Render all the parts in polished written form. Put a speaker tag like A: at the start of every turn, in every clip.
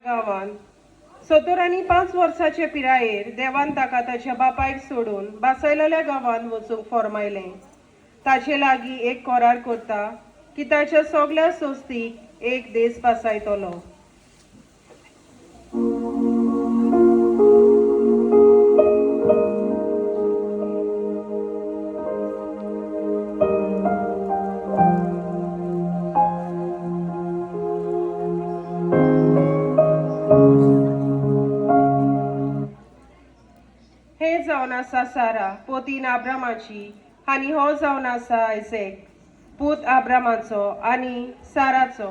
A: गांवांत 70 आनी 5 वर्साचे पिरायेर देवान ताका ताच्या बापायक सोडून बसयलेल्या गांवांत वचूंक फॉर्मायलें. ताचे लागीं एक करार करता की ताच्या सगळ्या सोस्तीक एक देस बसयतलो. हे जावन आसा सारा पोतीन आब्रामाची आनी हो जावन आसा आयझॅक पूत आब्रामाचो आनी साराचो.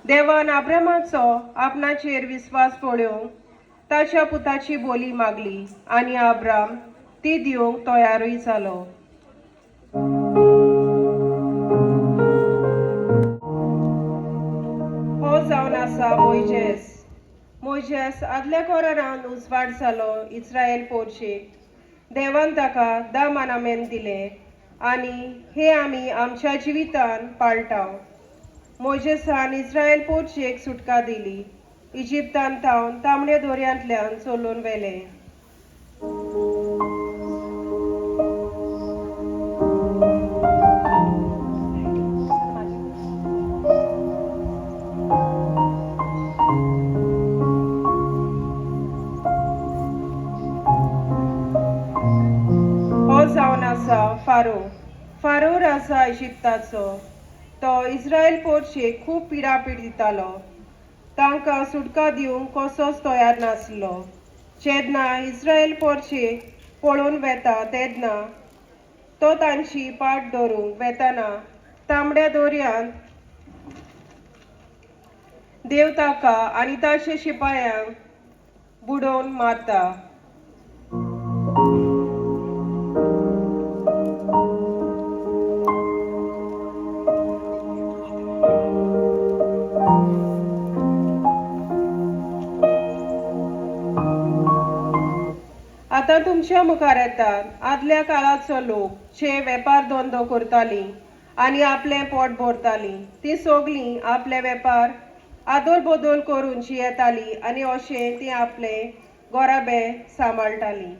A: देवान आब्रामाचो आपणाचेर विस्वास पळोवंक ताच्या पुताची बोली मागली आनी आब्राम ती दिवंक तयारूय जालो. हो जावन आसा मोइजेस आदल्या कोरारान उजवाड जालो इस्रायल पोरचेक. देवान ताका 10 मानामेंट दिले आनी हे आमी आमच्या जिवितान पाळटाव. मोइजेसान इस्रायल पोरचेक सुटका दिली. इजिप्तान तावन तांबड्या दोर्यांतल्यान चलोवन व्हेले. फारो राजा इजिप्ताचो. तो इस्रायल पोरचेक खूब पिडापीड दितालो. तांकां सुटका दिवंक कसोच तयार नासलो. जेन्ना इस्रायल पोरचेक पळोवन वेता तेन्ना तो तांची पाट धरूंक वेताना तांबड्या दोर्यांत देव ताका आनी ताच्या शिपायांक बुडोवन मारता. आता तुमच्या मुखार येतात आदल्या काळाचो लोक जे वेपार धंदो करताली आणि आपले पोट भरताली ती सगळीं आपले वेपार आदोल बदल करून जियेताली आणि अशें ती आपले गोराबे सांबाळटाली.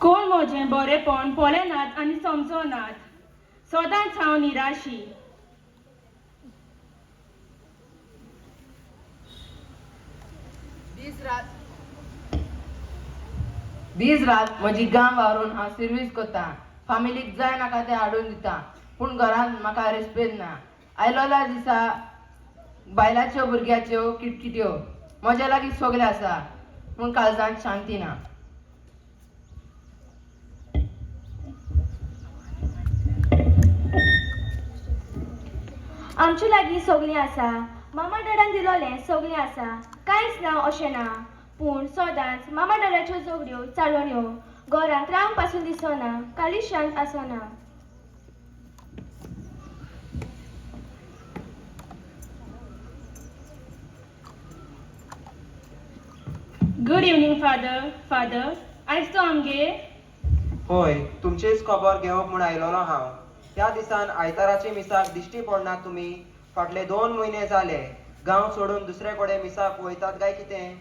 B: कोण म्हजें बरेपण पळयनात आनी समजनात. सदांच हांव निराशी.
C: दीस रात म्हजी गांव वारून हांव सर्वीस करता. फामिलीक जाय नाका तें हाडून दिता, पूण घरांत म्हाका रेस्पेद ना. आयलोल्या दिसा बायलाच्यो भुरग्याच्यो किटकिट्यो म्हज्या लागीं सगळें आसा, पूण काळजांत शांती ना.
D: आमच्या लागीं सगळीं आसा. मामा डॅडान दिलोलें सगळीं आसा. कांयच ना अशें ना, पूण सदांच मामा डॅडाच्यो झगड्यो चालून घरांत रावंक पासून दिसना, काली शांत आसना.
B: Good evening father. फादर, आयज तो आमगे
E: होय, तुमचीच खबर घेवंक म्हूण आयलोलो हांव. त्या दिसान आयताराची मिसाक दिश्टी पडना तुमी. फाटले 2 म्हयने जाले गांव सोडून दुसरे कडेन मिसाक वयतात काय कितें?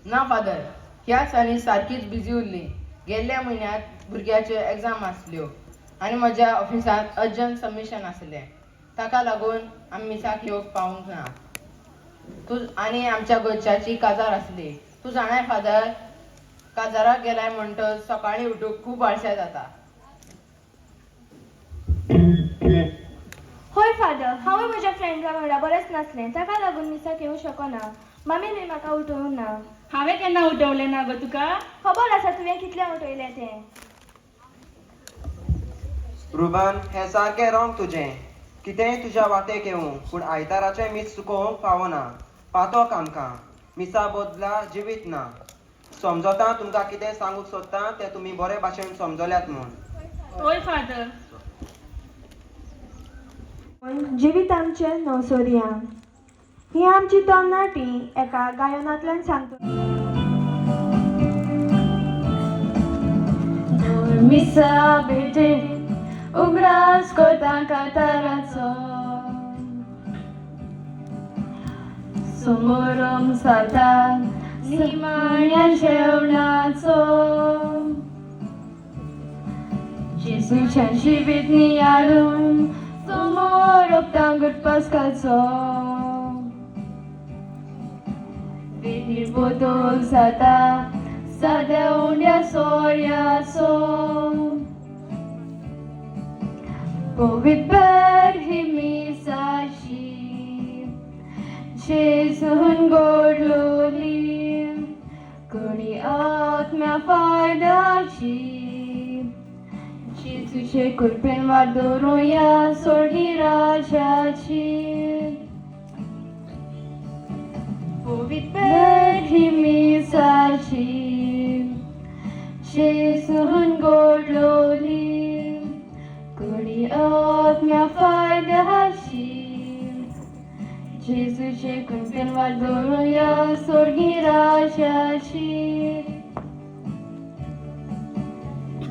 C: ना फादर, ह्या दिसांनी सारकीच बिजी उरली. गेल्ल्या म्हयन्यांत भुरग्याच्यो एग्जाम आसल्यो आनी म्हज्या ऑफिसांत अर्जंट सबमिशन आसलें. ताका लागून आमी मिसाक येवंक पावूंक ना. आनी आमच्या गोंयच्याची काजार आसली. तूं जाणाय फादर, काजाराक गेल्याय म्हणटच सकाळीं उठूंक खूब आळशें जाता.
D: होय फादर, हांवूय म्हज्या फ्रेंडा वांगडा बरेंच नासलें, ताका लागून मिसाक येवंक शकना. मामीन बी म्हाका उठोवंक ना.
B: हांवें केन्ना उठवलें ना गो तुका?
D: खबर आसा तुवें कितलें उठयलें तें.
E: रुबन, हें सारकें रॉंग तुजें. कितेंय तुज्या वाटेक येवं, पूण आयताराचें मीस चुकोवंक फावना. पातोक आमकां. मिसा बदला जिवीत ना. समजोता तुमकां कितें सांगूंक सोदता तें तुमी बरे भाशेन समजल्यात म्हूण.
B: होय फादर.
D: जिवीत आमचे नवसोरिया ही आमची तरणाटी एका गायनांतल्यान सांगता. मिसा बेटे उगडास कोता काताराचो समोरम साता निमाण्या जेवणाचो जेजूच्या जिवीत नियाळून समोर ओपतांगूट पासकाचो वेदीर बदल जाता साद्या उंड्या सोर्याचो पवित्र ही मिसाची जेजून गोडलोली कोणी आत्म्या फायदाची जेजूचे कृपेन वादोरुया सोडी राजाची पवित्र ही मिसाची जेजून गोडलोली कोणी आत्म्या फायदाची जेजूचे कृपेन वादोरुया सोडी राजाची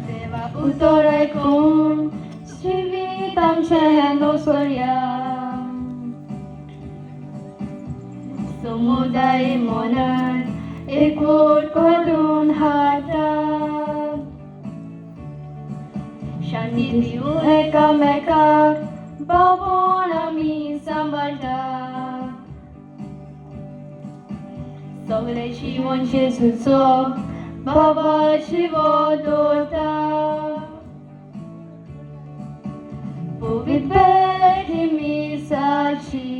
D: देवा उतर ऐकून जिवीत आमचे नवसोरिया समुदाय मनात एकवट करून हातात शांती दिवू एकामेकाक बाबून आमी सांबाळटा सगळे जीवन जेजूचो बाबाची वदोता पवित्र ही मिसाची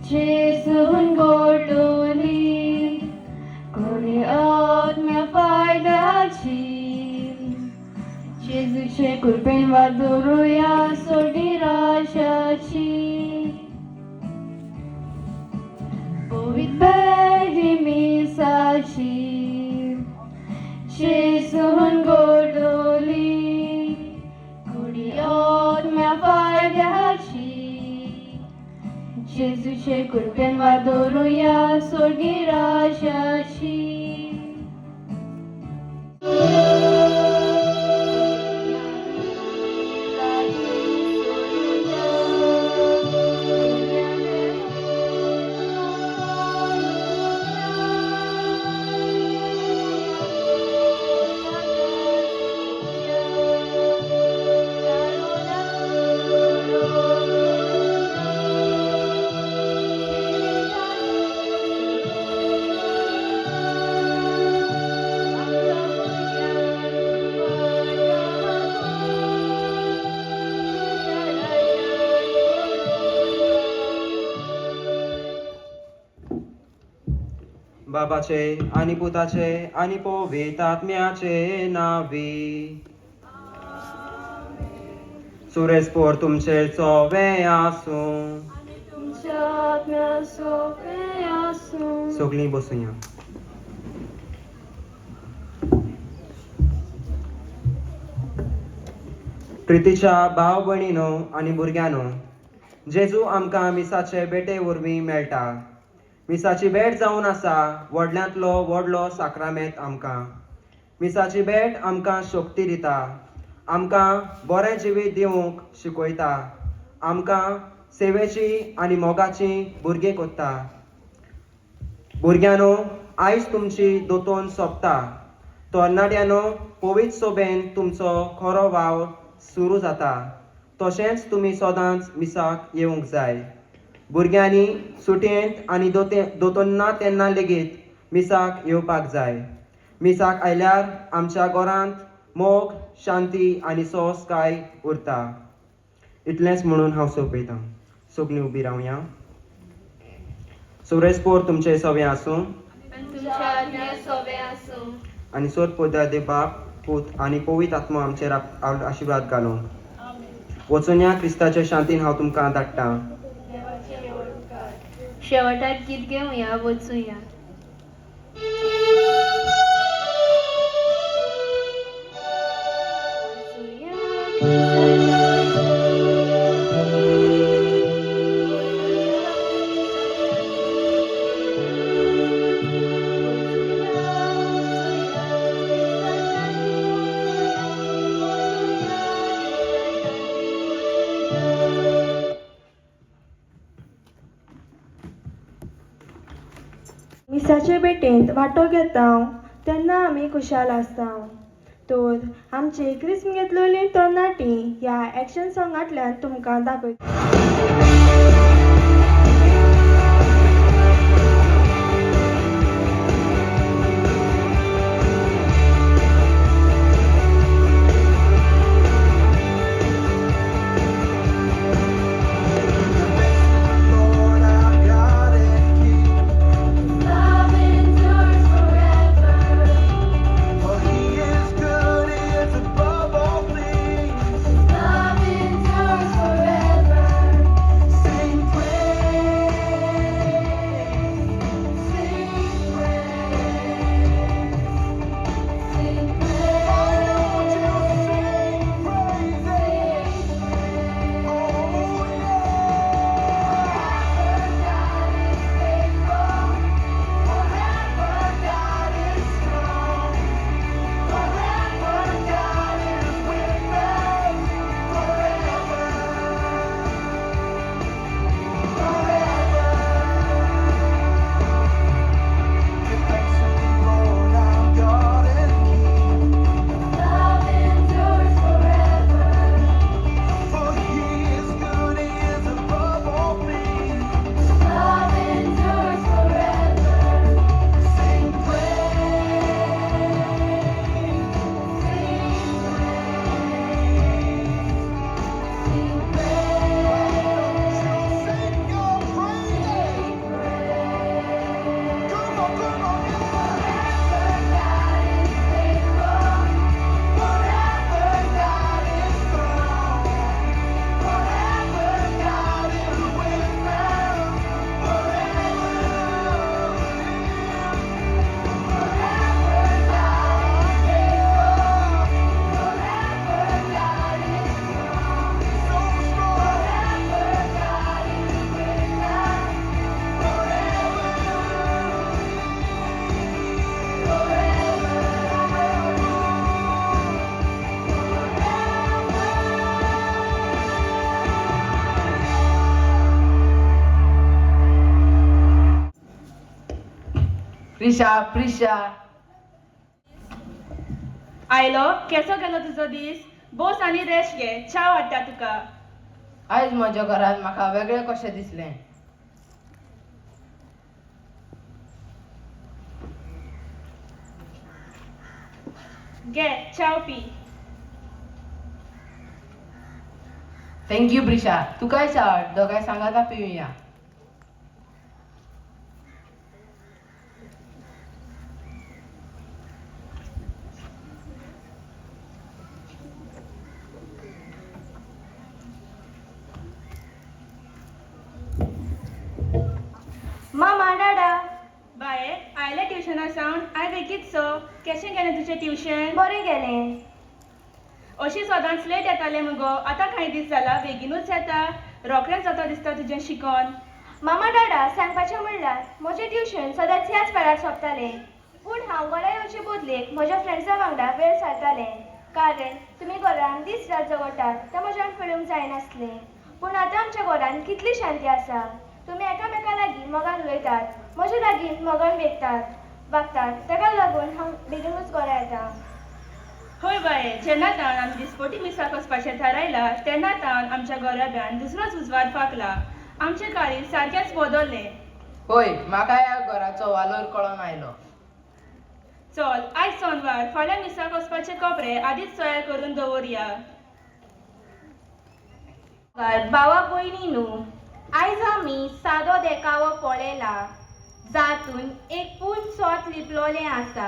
D: जेजून गोडलोली कोणी आत्म्या फायदाची जेजूचे कृपेन वादोरुया सोडी राजाची पवित्र ही मिसाची जेजून गोडलोली कोणी आत्म्या फायदाची जेजूचे कृपेन वादोरुया सोडी राजाची
E: बाबाचे आणि पुताचे आणि पवित्र आत्म्याचे नावी. सुरेश पोर तुमचे चोवे आसूं. सगळीं बसूया. प्रितीच्या भाव भयणीनो आनी भुरग्यानो, जेजू आमकां मिसाचे बेटे वरवीं मेळटा. मिसाची भेट जावन आसा व्हडल्यांतलो व्हडलो साक्रामेंत आमकां. मिसाची भेट आमकां शक्ती दिता, आमकां बरें जिवीत दिवंक शिकयता, आमकां सेवेची आनी मोगाची भुरगीं कोत्ता. भुरग्यानो, आयज तुमची दोतोन सोंपता. तरणाट्यानो, पवित्र सोबेन तुमचो खरो वावर सुरू जाता. तशेंच तुमी सदांच मिसाक येवंक जाय. भुरग्यांनी सुटयेंत आनी दोतोन्ना तेन्ना लेगीत मिसाक येवपाक जाय. मिसाक आयल्यार आमच्या घरांत मोग, शांती आनी सोंसकाय उरता. इतलेंच म्हणून हांव सोंपयतां. सगळीं उबी रावया. सुरेश पोर तुमचे सवे आसूं. आनी सोद पोद्या बाप, पूत आनी पवित्र आत्मो आमचेर आशिर्वाद घालूं. वचून या क्रिस्ताच्या शांतीन हांव तुमकां धाडटां.
D: शेवटाक गीत घेवया वचूया.
F: मिसाचे भेटेंत वांटो घेता तेन्ना आमी खुशाल आसता. तर आमचे क्रिस्मस घेतलेली तरणाटी ह्या एक्शन सॉंगांतल्यान तुमकां दाखयता.
C: प्रिशा
B: आयलो केसो गेलो तुजो दीस. बोस आनी रेस्ट घे, च्या वाडटा तुका.
C: आयज म्हज्या घरांत म्हाका वेगळें कशें दिसलें.
B: घे चाव पी.
C: थँक्यू प्रिशा. तुकाय चाव, दोगांय सांगाता पिवया.
D: मामा डाडा
B: बाये आयले ट्युशना सावन आय बेगीत सो. केशें गेलें तुजें ट्युशन?
D: बरें गेलें.
B: अशी सदांच लेट येतालें मुगो, आतां कांय दीस जाला बेगीनूच येता. रोखडेंच जाता दिसता तुजें शिकोन.
D: मामा डाडा सांगपाचें म्हणल्यार म्हजें ट्युशन सदांच ह्याच वेळार सोंपतालें. पूण हांव घरा येवचे बदलेक म्हज्या फ्रेंड्सां वांगडा वेळ सारतालें. कारण तुमी घरान दीस रात झगडटात तें म्हज्यान पळोवंक जायनासलें. पूण आतां आमच्या घरान कितली शांती आसा. तुमी एकामेका लागीं मोगान उलयतात, म्हजे लागीं मोगान वागतात. ताका लागून हांव बेगीनूच घरा येता.
B: हय बाये, जेन्ना ताण आमी दिसपटी मिसाक वचपाचें थारायलां तेन्ना ताण आमच्या घराब्यान दुसरोच उजवाड फाकला. आमचें काळीज सारकेंच बदललें.
C: होय, म्हाका ह्या घराचो वालोर कळोन आयलो.
B: चल आयज सोनवार, फाल्यां मिसाक वचपाचे कपडे आदींच तयार करून दवरया.
G: भावा भयणींनो, आयज आमी सादो देखावो पळयला जातून एक पोरसोत लिपलोलें आसा.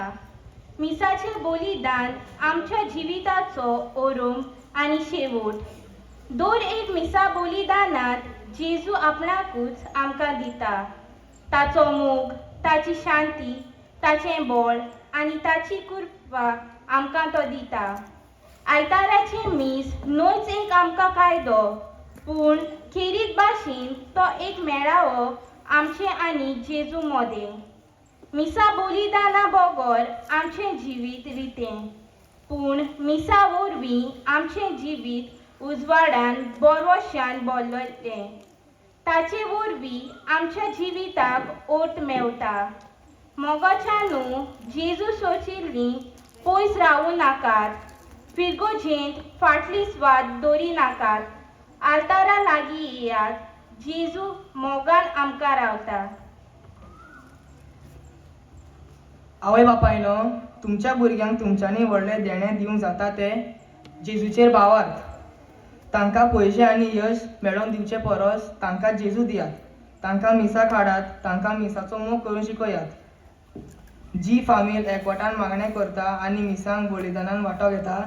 G: मिसाचें बलिदान आमच्या जिविताचो ओरोम आनी शेवट. दर एक मिसा बलिदानांत जेजू आपणाकूच आमकां दिता. ताचो मोग, ताची शांती, ताचें बळ आनी ताची कृपा आमकां तो दिता. आयताराचे मीस न्हूच एक आमकां कायदो, पूण खेरीत भाशेन तो एक मेळावो आमचें आनी जेजू मोदें. मिसा बलिदाना बगर आमचें जिवीत रितें, पूण मिसा वरवीं आमचें जिवीत उजवाडान बोरवश्यान भरलेलें. ताचे वरवीं आमच्या जिविताक ओट मेवता. मोगाच्या न्हू जेजू सोचिल्लीं पयस रावूं नाकात, फिरगोजेंत फाटली स्वाद दवरी नाकात. आल्तारा लागीं येयात, जेजू मोगान आमकां रावता.
H: आवय बापायनो, तुमच्या भुरग्यांक तुमच्यांनी व्हडलें देणें दिवंक जाता ते जेजूचेर भावार्थ. तांकां पयशे आनी यश मेळोवन दिवचे परस तांकां जेजू दियात. तांकां मिसाक हाडात, तांकां मिसाचो मोग करून शिकयात. जी फामील एकवटान मागणें करता आनी मिसांक बलिदानान वांटो घेता,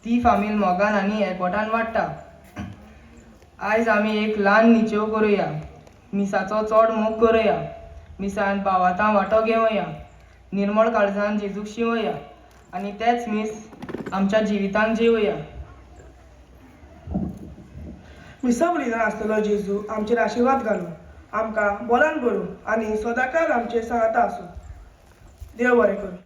H: ती फामील मोगान आनी एकवटान वाडटा. आयज आमी एक ल्हान निचेव करुया, मिसाचो चड मोग करुया, मिसान भावातां वांटो घेवया, निर्मळ काळजान जेजूक शिवया आनी तेच मीस आमच्या जिवितांत जिवया.
I: मिसा बलिदान आसतलो जेजू आमचेर आशिर्वाद घालूं, आमकां बोलान भरूं आनी सदांकाळ आमचे सांगाता आसूं. देव बरें करूं.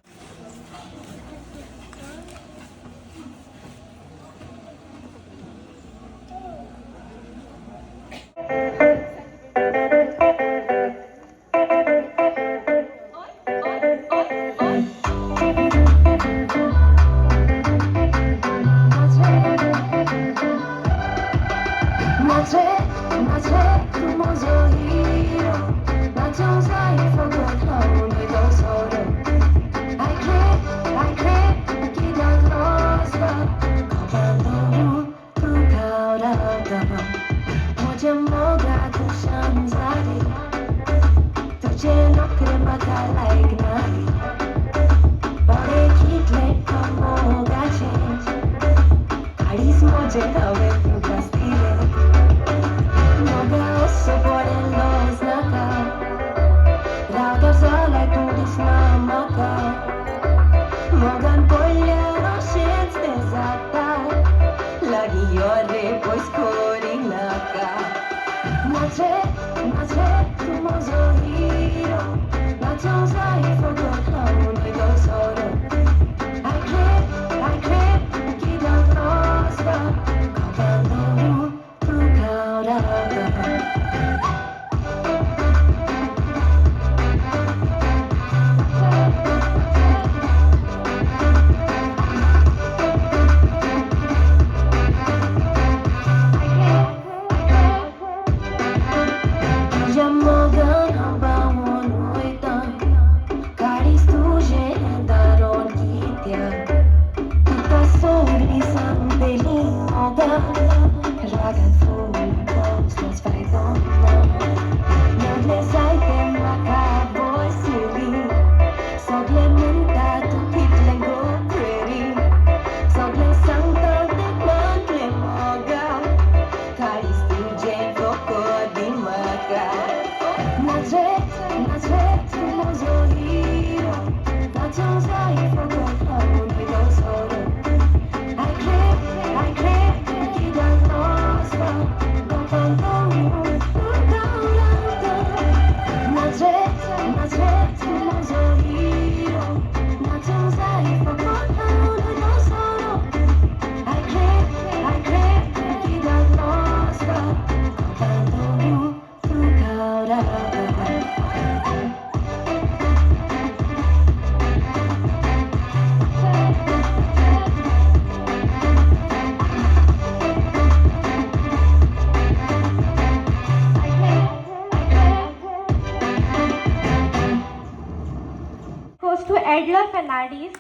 D: To Edla Fernandez.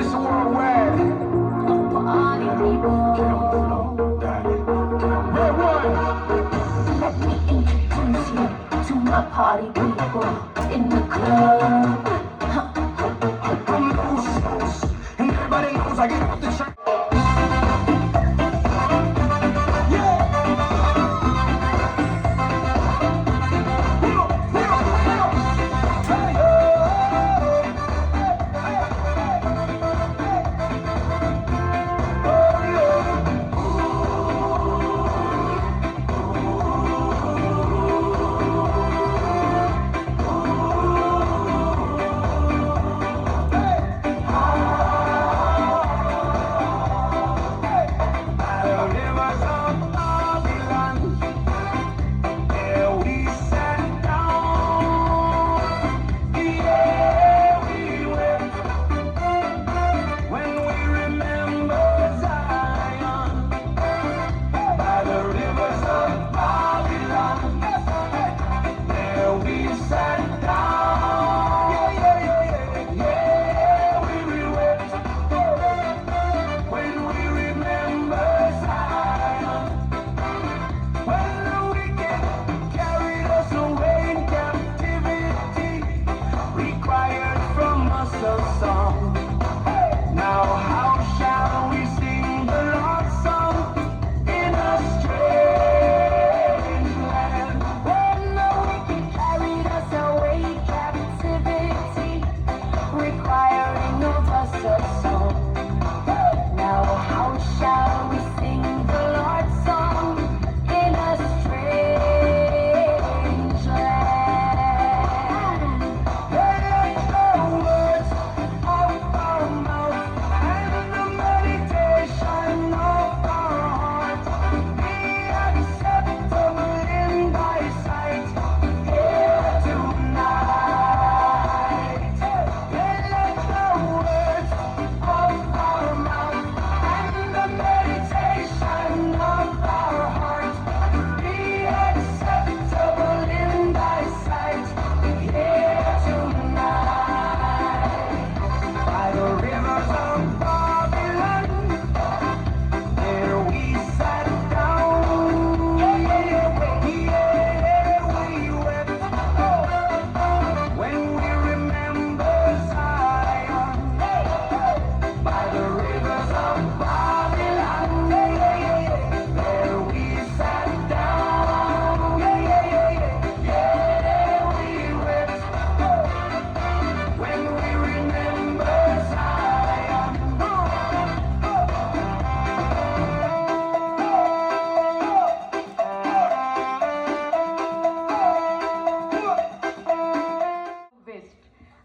J: Mr. Worldwide.
K: Party people.
J: Red one.
K: Let me introduce you to my party people in the club.
J: I'm loose, and everybody knows I get off the track.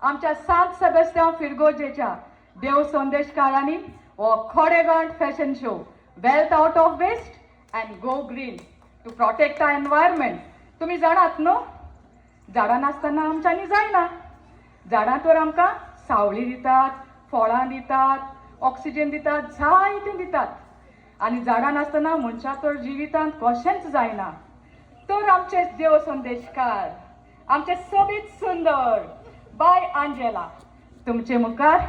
L: आमच्या सांत सेबेस्टियान फिरगोजेच्या देव संदेशकारांनी हो खोडेगांठ fashion show wealth out of waste and go green to protect our environment. तुम्ही जाणात न्हू, झाडां नासतना आमच्यांनी जायना. झाडां तर आमकां सावळी दितात, फळां दितात, ऑक्सिजन दितात, जायतें दितात. आनी झाडां नासतना मनशां तर जिवितांत कशेंच जायना. तर आमचे देव संदेशकार, आमचे सोबीत सुंदर बाय आंजेला तुमचे मुखार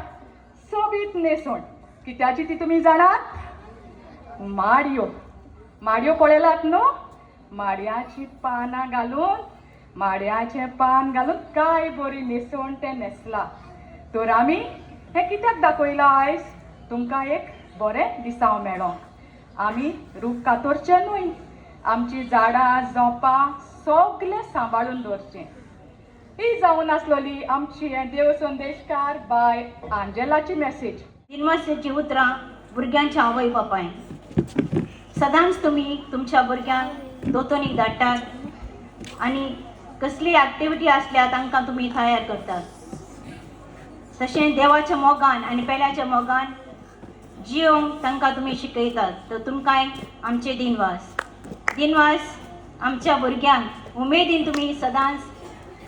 L: सोबीत नेसोण कित्याची ती तुमी जाणात? माडयो. माडयो पळयलात न्हू? माडयाची पानां घालून, माडयाचें पान घालून काय बरी न्हेसोवन तें न्हेसला. तर आमी हें कित्याक दाखयलां आयज? तुमकां एक बरें दिसाव मेळो. आमी रूख कातरचें न्हय, आमची झाडां झोंपां सगळें सांबाळून दवरचें. ही जावन आसलोली आमची देव संदेशकार बाय आंजेलाची मेसेज.
G: दिनवासाची उतरां भुरग्यांच्या आवय बापाय. सदांच तुमी तुमच्या भुरग्यांक दोतोनीक धाडटात आनी कसली एक्टिविटी आसल्या तांकां तुमी तयार करतात. तशें देवाच्या मोगान आनी पेल्याच्या मोगान जियोंक तांकां तुमी शिकयतात. तर तुमकां आमचे दिनवास. दिनवास आमच्या भुरग्यांक उमेदीन तुमी सदांच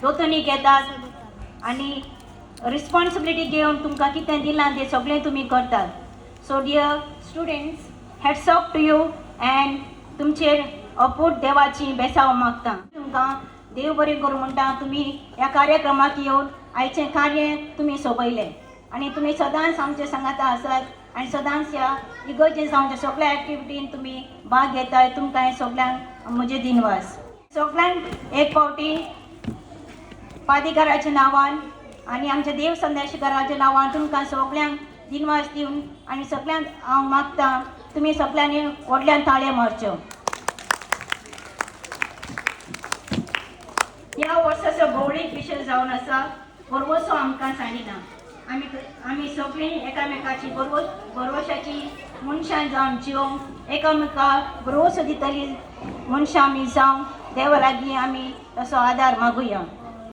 G: दोतोनीक येतात आनी रिस्पॉन्सिबिलिटी घेवन तुमकां कितें दिलां तें सगळें तुमी करतात. So dear students, hats off to you and तुमचेर अपूट देवाची बेसाव मागता. तुमकां देव बरें करूं म्हणटा. तुमी ह्या कार्यक्रमाक येवन आयचें कार्य तुमी सोंपयलें. आणि तुम्ही सदांच आमच्या सांगाता आसात आणि सदांच ह्या इगर्जेन जावच्या सगळ्या एक्टिविटीन तुम्ही भाग घेताय. तुमकां सगळ्यांक म्हजे दिनवास. सगळ्यांक एक फावटी पादिकाराच्या नांवान आणि आमच्या देव संदेशकाराच्या नांवान तुमकां सगळ्यांक दिनवास दिवन आणि सगळ्यांक हांव मागतां तुम्ही सगळ्यांनी व्हडल्यान ताळयो मारच्यो. ह्या वर्साचो भौळीक विशय जावन आसा गोरवोसो आमकां सांडिना. आमी सगळीं एकामेकाची गोरवशाची मनशां जावन जिवंक एकामेकाक भरवोसो दितली मनशां आमी जावं देवा लागीं आमी तसो आदार मागुया.